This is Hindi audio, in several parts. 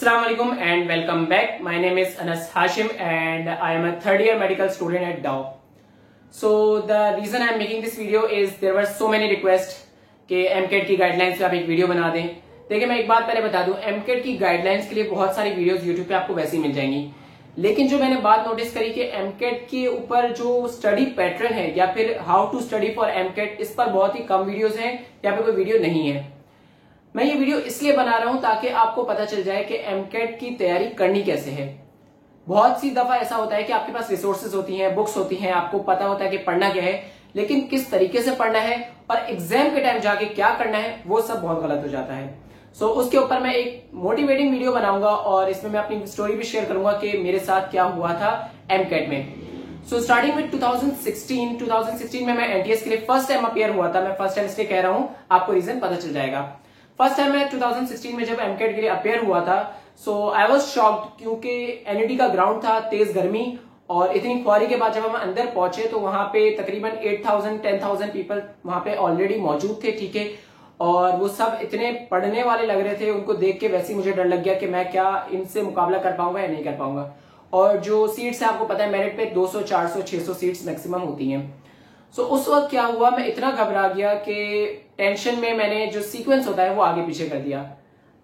Assalamu alaikum and welcome back. My name is Anas Hashim and I am a third year medical student at Dow. So the reason I am making this video is there were so many requests कि MCAT की गाइडलाइंस पे आप एक वीडियो बना दें। देखिए मैं एक बात पहले बता दूं, MCAT की गाइडलाइंस के लिए बहुत सारी वीडियोस YouTube पे आपको वैसे ही मिल जाएंगी, लेकिन जो मैंने बात नोटिस करी कि MCAT के ऊपर जो स्टडी पैटर्न है या फिर how to study for MCAT, इस पर बहुत ही कम वीडियोस हैं या फिर कोई वीडियो नहीं है। मैं ये वीडियो इसलिए बना रहा हूं ताकि आपको पता चल जाए कि MCAT की तैयारी करनी कैसे है। बहुत सी दफा ऐसा होता है कि आपके पास रिसोर्सेज होती हैं, बुक्स होती हैं, आपको पता होता है कि पढ़ना क्या है, लेकिन किस तरीके से पढ़ना है और एग्जाम के टाइम जाके क्या करना है वो सब बहुत गलत हो जाता है। सो उसके ऊपर मैं एक मोटिवेटिंग वीडियो बनाऊंगा और इसमें मैं अपनी स्टोरी भी शेयर करूंगा कि मेरे साथ क्या हुआ था MCAT में। सो स्टार्टिंग में 2016 में मैं NTS के लिए फर्स्ट टाइम अपियर हुआ था। मैं फर्स्ट टाइम इसलिए कह रहा हूं, आपको रीजन पता चल जाएगा। फर्स्ट टाइम मैं 2016 में जब MCAT के लिए अपेयर हुआ था, सो आई वॉज शॉक्ड क्योंकि NIT का ग्राउंड था, तेज गर्मी और इतनी ख्वारी के बाद जब हम अंदर पहुंचे तो वहां पे तकरीबन 8,000-10,000 पीपल वहां पे ऑलरेडी मौजूद थे, ठीक है। और वो सब इतने पढ़ने वाले लग रहे थे, उनको देख के वैसे ही मुझे डर लग गया कि मैं क्या इनसे मुकाबला कर पाऊंगा या नहीं कर पाऊंगा। और जो सीट्स है आपको पता है मेरिट पे 200, 400, 600 सीट्स मैक्सिमम होती हैं। सो उस वक्त क्या हुआ, मैं इतना घबरा गया कि टेंशन में मैंने जो सीक्वेंस होता है वो आगे पीछे कर दिया।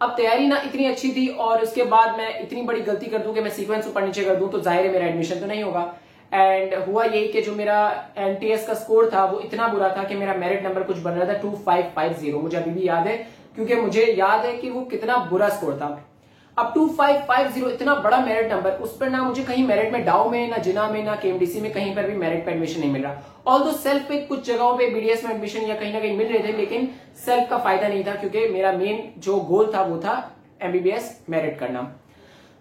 अब तैयारी ना इतनी अच्छी थी और उसके बाद मैं इतनी बड़ी गलती कर दूं कि मैं सीक्वेंस ऊपर नीचे कर दूं तो जाहिर है मेरा एडमिशन तो नहीं होगा। एंड हुआ यही कि जो मेरा NTS का स्कोर था वो इतना बुरा था कि मेरा मेरिट नंबर कुछ बन रहा था 2550। मुझे अभी भी याद है क्योंकि मुझे याद है कि वो कितना बुरा स्कोर था। अब 2550 इतना बड़ा मेरिट नंबर, उस पर ना मुझे कहीं मेरिट में, डाउ में, ना जिना में, ना KMDC में कहीं पर भी मेरिट पे एडमिशन नहीं मिल रहा। ऑल्दो सेल्फ पे कुछ जगहों पे BDS में एडमिशन या कहीं ना कहीं मिल रहे थे, लेकिन सेल्फ का फायदा नहीं था क्योंकि मेरा मेन जो गोल था वो था MBBS मेरिट करना।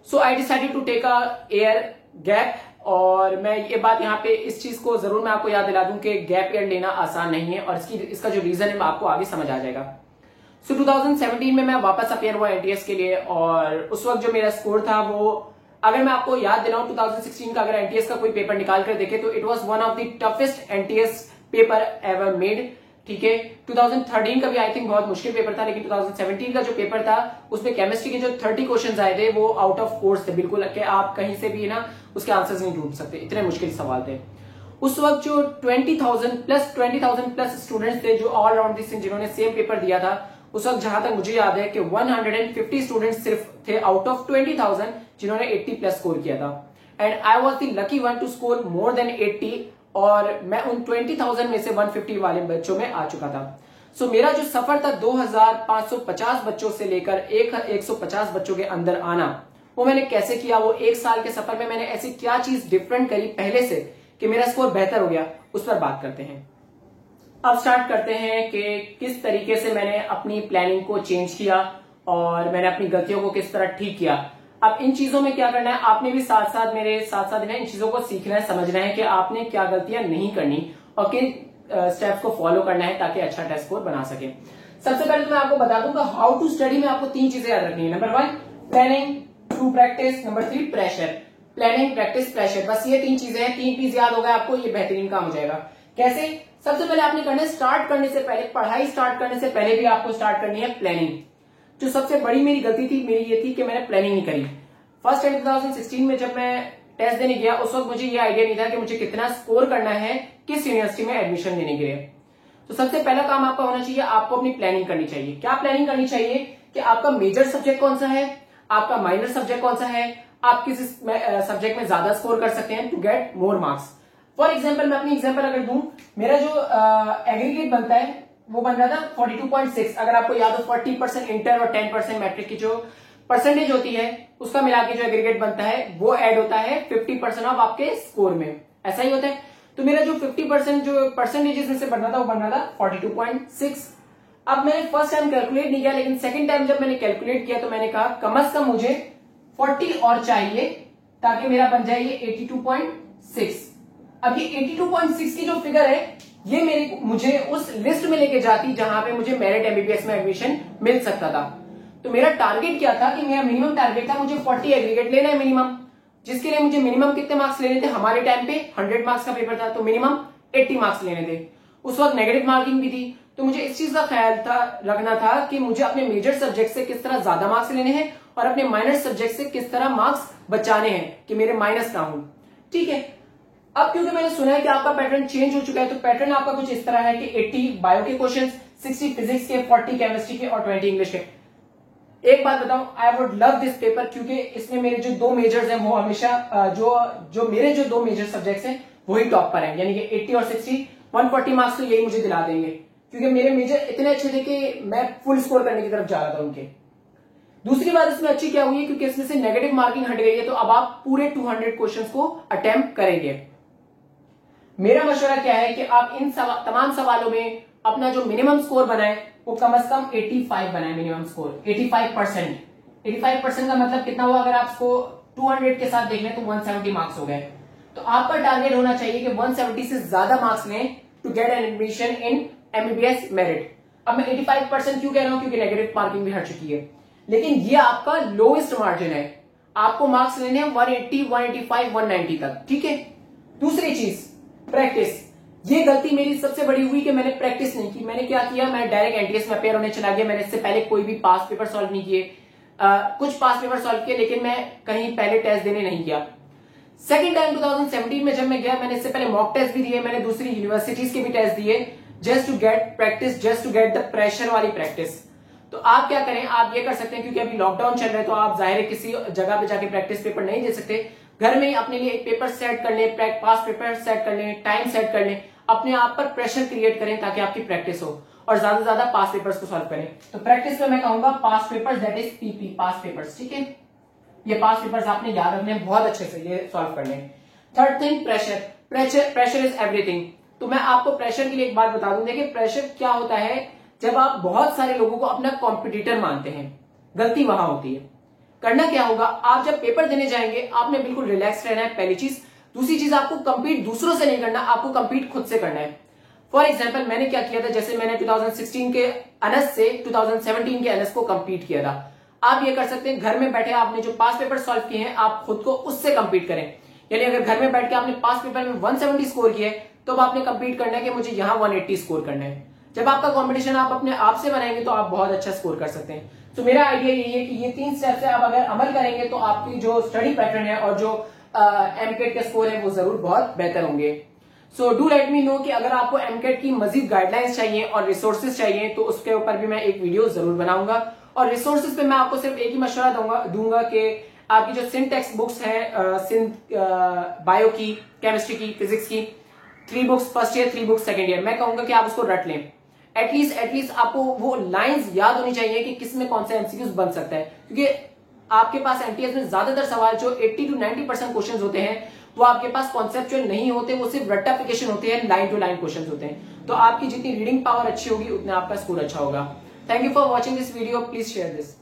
So I decided to take a year gap. और मैं ये बात यहाँ पे इस चीज को जरूर मैं आपको याद दिला दूं कि गैप ईयर लेना आसान नहीं है और इसका जो रीजन है आपको आगे समझ आ जाएगा। सो 2017 में मैं वापस अपेयर हुआ NTS के लिए और उस वक्त जो मेरा स्कोर था वो, अगर मैं आपको याद दिलाऊं 2016 का अगर NTS का कोई पेपर निकाल कर देखे तो it was one of the toughest NTS paper ever made, ठीक है। 2013 का भी आई थिंक बहुत मुश्किल पेपर था, लेकिन 2017 का जो पेपर था उसमें केमिस्ट्री के जो 30 क्वेश्चन आए थे वो आउट ऑफ कोर्स थे बिल्कुल, कि आप कहीं से भी ना उसके आंसर्स नहीं ढूंढ सकते, इतने मुश्किल सवाल थे। उस वक्त जो 20,000 प्लस स्टूडेंट्स थे जो ऑल राउंड दिस जिन्होंने सेम पेपर दिया था, उस वक्त जहां तक मुझे याद है कि 150 स्टूडेंट्स सिर्फ थे आउट ऑफ 20,000 जिन्होंने 80 प्लस स्कोर किया था। And I was the lucky one two score more than 80 और मैं उन 20,000 में से 150 वाले बच्चों में आ चुका था। सो मेरा जो सफर था 2,550 बच्चों से लेकर 150 बच्चों के अंदर आना, वो मैंने कैसे किया, वो एक साल के सफर में मैंने ऐसी क्या चीज डिफरेंट करी पहले से कि मेरा स्कोर बेहतर हो गया, उस पर बात करते हैं। अब स्टार्ट करते हैं कि किस तरीके से मैंने अपनी प्लानिंग को चेंज किया और मैंने अपनी गलतियों को किस तरह ठीक किया। अब इन चीजों में क्या करना है, आपने भी साथ साथ मेरे साथ इन चीजों को सीखना है, समझना है कि आपने क्या गलतियां नहीं करनी और किन स्टेप्स को फॉलो करना है ताकि अच्छा टेस्ट स्कोर बना सके। सबसे पहले तो मैं आपको बता दूंगा हाउ टू स्टडी में आपको 3 चीजें याद रखनी है। Number 1 planning, 2 practice, number 3 pressure. Planning, practice, pressure, बस ये 3 चीजें हैं। 3 चीज याद होगा आपको, ये बेहतरीन काम हो जाएगा। कैसे? सबसे पहले आपने करना है, स्टार्ट करने से पहले, पढ़ाई स्टार्ट करने से पहले भी आपको स्टार्ट करनी है प्लानिंग। जो सबसे बड़ी मेरी गलती थी मेरी ये थी कि मैंने प्लानिंग नहीं करी। फर्स्ट टाइम 2016 में जब मैं टेस्ट देने गया उस वक्त मुझे ये आइडिया नहीं था कि मुझे कितना स्कोर करना है किस यूनिवर्सिटी में एडमिशन लेने के लिए। तो सबसे पहला काम आपका होना चाहिए, आपको अपनी प्लानिंग करनी चाहिए। क्या प्लानिंग करनी चाहिए कि आपका मेजर सब्जेक्ट कौन सा है, आपका माइनर सब्जेक्ट कौन सा है, आप किस सब्जेक्ट में ज्यादा स्कोर कर सकते हैं to get more marks. For example मैं अपनी एग्जाम्पल अगर दूं, मेरा जो एग्रीगेट बनता है वो बन रहा था 42.6। अगर आपको याद हो 40% इंटर और 10% मैट्रिक की जो परसेंटेज होती है उसका मिला के जो एग्रीगेट बनता है वो ऐड होता है 50% ऑफ आपके स्कोर में, ऐसा ही होता है। तो मेरा जो 50% जो परसेंटेजेस में से बन रहा था वो बन रहा था 42.6। अब मैंने फर्स्ट टाइम कैलकुलेट नहीं किया, लेकिन सेकंड टाइम जब मैंने कैलकुलेट किया तो मैंने कहा कम से कम मुझे 40 और चाहिए ताकि मेरा बन जाए ये 82.6। अब ये 82.6 की जो फिगर है ये मुझे उस लिस्ट में लेके जाती जहां पे मुझे मेरिट MBBS में एडमिशन मिल सकता था। तो मेरा टारगेट क्या था कि मेरा मिनिमम टारगेट था मुझे 40 एग्रीगेट लेना है मिनिमम, जिसके लिए मुझे मिनिमम कितने मार्क्स लेने थे, हमारे टाइम पे 100 मार्क्स का पेपर था तो मिनिमम 80 मार्क्स लेने थे। उस वक्त नेगेटिव मार्किंग भी थी तो मुझे इस चीज का ख्याल रखना था कि मुझे अपने मेजर सब्जेक्ट से किस तरह ज्यादा मार्क्स लेने हैं और अपने माइनस सब्जेक्ट से किस तरह मार्क्स बचाने हैं कि मेरे माइनस ना हो। ठीक है, अब क्योंकि मैंने सुना है कि आपका पैटर्न चेंज हो चुका है, तो पैटर्न आपका कुछ इस तरह है कि 80 बायो के क्वेश्चंस, 60 फिजिक्स के, 40 केमिस्ट्री के और 20 इंग्लिश के। एक बात बताऊं, I would love this paper क्योंकि इसमें मेरे जो दो मेजर्स हैं वो हमेशा जो मेरे जो दो मेजर सब्जेक्ट्स हैं वही टॉप पर हैं, यानी कि 80 और 60, 140 मार्क्स तो यही मुझे दिला देंगे क्योंकि मेरे मेजर इतने अच्छे थे कि मैं फुल स्कोर करने की तरफ जा रहा था उनके। दूसरी बात इसमें अच्छी क्या हुई है, क्योंकि इसमें से नेगेटिव मार्किंग हट गई है, तो अब आप पूरे 200 क्वेश्चंस को अटेम्प्ट करेंगे। मेरा मशवरा क्या है कि आप इन तमाम सवालों में अपना जो मिनिमम स्कोर बनाए वो कम से कम 85 बनाए, मिनिमम स्कोर 85%। 85% का मतलब कितना हुआ, अगर आप इसको 200 के साथ देख लें तो 170 मार्क्स हो गए। तो आपका टारगेट होना चाहिए कि 170 से ज्यादा मार्क्स लें to get an admission in MBBS merit. अब मैं 85% क्यों कह रहा हूं, क्योंकि नेगेटिव मार्किंग भी हट चुकी है, लेकिन ये आपका लोएस्ट मार्जिन है। आपको मार्क्स लेने हैं 180, 185, 190 तक। ठीक है, दूसरी चीज प्रैक्टिस। ये गलती मेरी सबसे बड़ी हुई कि मैंने प्रैक्टिस नहीं की। मैंने क्या किया, मैं डायरेक्ट एनटीएस में अपेयर होने चला गया। मैंने इससे पहले कोई भी पास पेपर सॉल्व नहीं किए, कुछ पास पेपर सॉल्व किए लेकिन मैं कहीं पहले टेस्ट देने नहीं गया। सेकंड टाइम 2017 में जब मैं गया, मैंने इससे पहले मॉक टेस्ट भी दिए, मैंने दूसरी यूनिवर्सिटीज के भी टेस्ट दिए, just to get practice, just to get the pressure वाली प्रैक्टिस। तो आप क्या करें, आप ये कर सकते हैं, क्योंकि अभी लॉकडाउन चल रहा है तो आप जाहिर है किसी जगह पे जाके प्रैक्टिस पेपर नहीं दे सकते, घर में ही अपने लिए एक पेपर सेट कर लें, पास पेपर सेट कर लें, टाइम सेट कर लें, अपने आप पर प्रेशर क्रिएट करें ताकि आपकी प्रैक्टिस हो और ज्यादा से ज्यादा पास पेपर्स को सॉल्व करें। तो प्रैक्टिस में मैं कहूंगा past papers, that is PP, past papers. ठीक है, ये पास पेपर्स आपने याद रखने बहुत अच्छे से, ये सॉल्व करने। Third thing, pressure. Pressure is everything. तो मैं आपको प्रेशर के लिए एक बात बता दूं, देखिए प्रेशर क्या होता है, जब आप बहुत सारे लोगों को अपना कॉम्पिटिटर मानते हैं, गलती वहां होती है। करना क्या होगा, आप जब पेपर देने जाएंगे आपने बिल्कुल रिलैक्स रहना है, पहली चीज। दूसरी चीज, आपको कंपीट दूसरों से नहीं करना, आपको कंपीट खुद से करना है। फॉर एग्जाम्पल मैंने क्या किया था, जैसे मैंने 2016 के अनस से 2017 के अनस को कंपीट किया था। आप ये कर सकते हैं, घर में बैठे आपने जो पास पेपर सॉल्व किए हैं आप खुद को उससे कंपीट करें। यानी अगर घर में बैठ के आपने पास पेपर में 170 स्कोर किए तो अब आपने कंपीट करना है कि मुझे यहां 180 स्कोर करना है। जब आपका कंपटीशन आप अपने आप से बनाएंगे तो आप बहुत अच्छा स्कोर कर सकते हैं। तो मेरा आइडिया यही है कि ये 3 स्टेप्स है, आप अगर अमल करेंगे तो आपकी जो स्टडी पैटर्न है और जो एमकेट के स्कोर है वो जरूर बहुत बेहतर होंगे। So do let me know कि अगर आपको एमकेट की मजीद गाइडलाइंस चाहिए और रिसोर्सेज चाहिए तो उसके ऊपर भी मैं एक वीडियो जरूर बनाऊंगा। और रिसोर्सेज पे मैं आपको सिर्फ एक ही मशवरा दूंगा कि आपकी जो सिंध टेक्स्ट बुक्स हैं, सिंध बायो की, केमिस्ट्री की, फिजिक्स की 3 books first year, 3 books second year, मैं कहूंगा कि आप उसको रट लें। एटलीस्ट आपको वो लाइंस याद होनी चाहिए कि किस में कौन सा एमसीक्यूज बन सकता है, क्योंकि आपके पास एमटीएस में ज्यादातर सवाल जो 80 to 90% क्वेश्चंस होते हैं वो आपके पास कॉन्सेप्चुअल नहीं होते, वो सिर्फ रट्टाफिकेशन होते हैं, लाइन टू लाइन क्वेश्चंस होते हैं। तो आपकी जितनी रीडिंग पावर अच्छी होगी उतना आपका स्कोर अच्छा होगा। Thank you for watching this video, please share this.